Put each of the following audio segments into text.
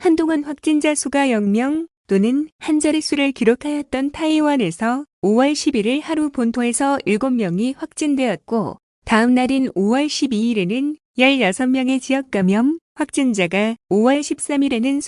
한동안 확진자 수가 0명 또는 한 자릿수를 기록하였던 타이완에서 5월 11일 하루 본토에서 7명이 확진되었고 다음 날인 5월 12일에는 16명의 지역 감염 확진자가 5월 13일에는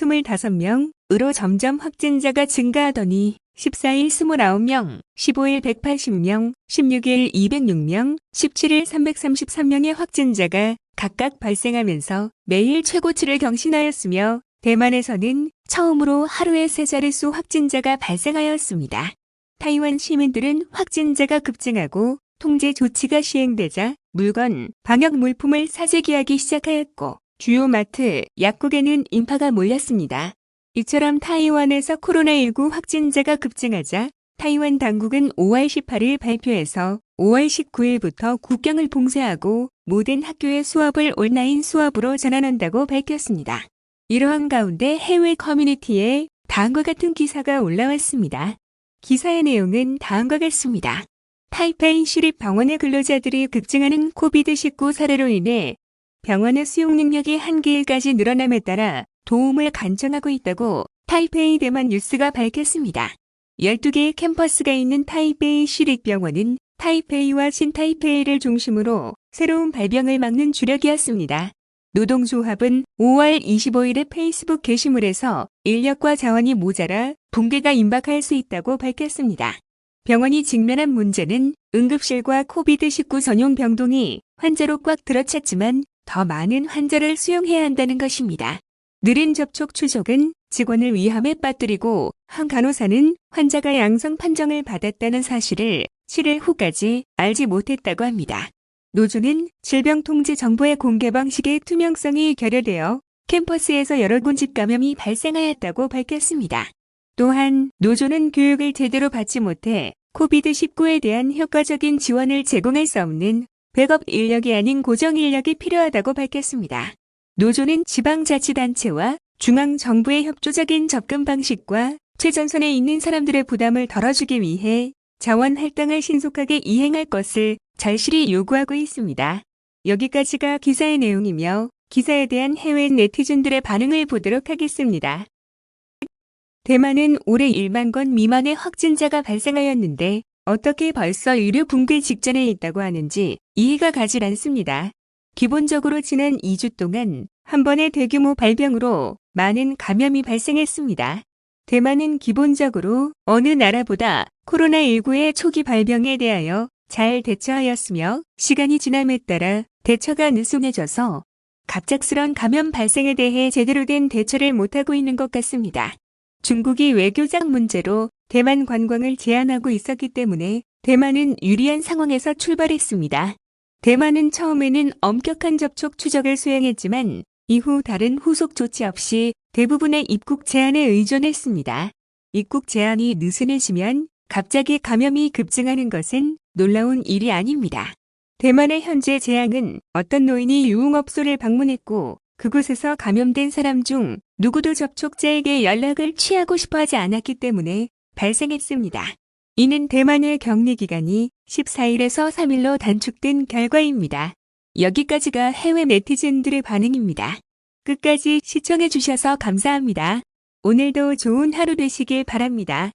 25명으로 점점 확진자가 증가하더니 14일 29명, 15일 180명, 16일 206명, 17일 333명의 확진자가 각각 발생하면서 매일 최고치를 경신하였으며 대만에서는 처음으로 하루에 3자릿수 확진자가 발생하였습니다. 타이완 시민들은 확진자가 급증하고 통제 조치가 시행되자 물건, 방역 물품을 사재기하기 시작하였고 주요 마트, 약국에는 인파가 몰렸습니다. 이처럼 타이완에서 코로나19 확진자가 급증하자 타이완 당국은 5월 18일 발표에서 5월 19일부터 국경을 봉쇄하고 모든 학교의 수업을 온라인 수업으로 전환한다고 밝혔습니다. 이러한 가운데 해외 커뮤니티에 다음과 같은 기사가 올라왔습니다. 기사의 내용은 다음과 같습니다. 타이페이 시립병원의 근로자들이 급증하는 코비드-19 사례로 인해 병원의 수용 능력이 한계일까지 늘어남에 따라 도움을 간청하고 있다고 타이페이 대만 뉴스가 밝혔습니다. 12개의 캠퍼스가 있는 타이페이 시립병원은 타이페이와 신타이페이를 중심으로 새로운 발병을 막는 주력이었습니다. 노동조합은 5월 25일에 페이스북 게시물에서 인력과 자원이 모자라 붕괴가 임박할 수 있다고 밝혔습니다. 병원이 직면한 문제는 응급실과 코비드-19 전용 병동이 환자로 꽉 들어찼지만 더 많은 환자를 수용해야 한다는 것입니다. 느린 접촉 추적은 직원을 위험에 빠뜨리고 한 간호사는 환자가 양성 판정을 받았다는 사실을 7일 후까지 알지 못했다고 합니다. 노조는 질병통제정보의 공개 방식의 투명성이 결여되어 캠퍼스에서 여러 군 집감염이 발생하였다고 밝혔습니다. 또한 노조는 교육을 제대로 받지 못해 코비드-19에 대한 효과적인 지원을 제공할 수 없는 백업 인력이 아닌 고정 인력이 필요하다고 밝혔습니다. 노조는 지방자치단체와 중앙정부의 협조적인 접근 방식과 최전선에 있는 사람들의 부담을 덜어주기 위해 자원 할당을 신속하게 이행할 것을 절실히 요구하고 있습니다. 여기까지가 기사의 내용이며 기사에 대한 해외 네티즌들의 반응을 보도록 하겠습니다. 대만은 올해 1만 건 미만의 확진자가 발생하였는데 어떻게 벌써 의료 붕괴 직전에 있다고 하는지 이해가 가질 않습니다. 기본적으로 지난 2주 동안 한 번의 대규모 발병으로 많은 감염이 발생했습니다. 대만은 기본적으로 어느 나라보다 코로나19의 초기 발병에 대하여 잘 대처하였으며 시간이 지남에 따라 대처가 느슨해져서 갑작스런 감염 발생에 대해 제대로 된 대처를 못하고 있는 것 같습니다. 중국이 외교적 문제로 대만 관광을 제한하고 있었기 때문에 대만은 유리한 상황에서 출발했습니다. 대만은 처음에는 엄격한 접촉 추적을 수행했지만 이후 다른 후속 조치 없이 대부분의 입국 제한에 의존했습니다. 입국 제한이 느슨해지면 갑자기 감염이 급증하는 것은 놀라운 일이 아닙니다. 대만의 현재 재앙은 어떤 노인이 유흥업소를 방문했고 그곳에서 감염된 사람 중 누구도 접촉자에게 연락을 취하고 싶어 하지 않았기 때문에 발생했습니다. 이는 대만의 격리 기간이 14일에서 3일로 단축된 결과입니다. 여기까지가 해외 네티즌들의 반응입니다. 끝까지 시청해 주셔서 감사합니다. 오늘도 좋은 하루 되시길 바랍니다.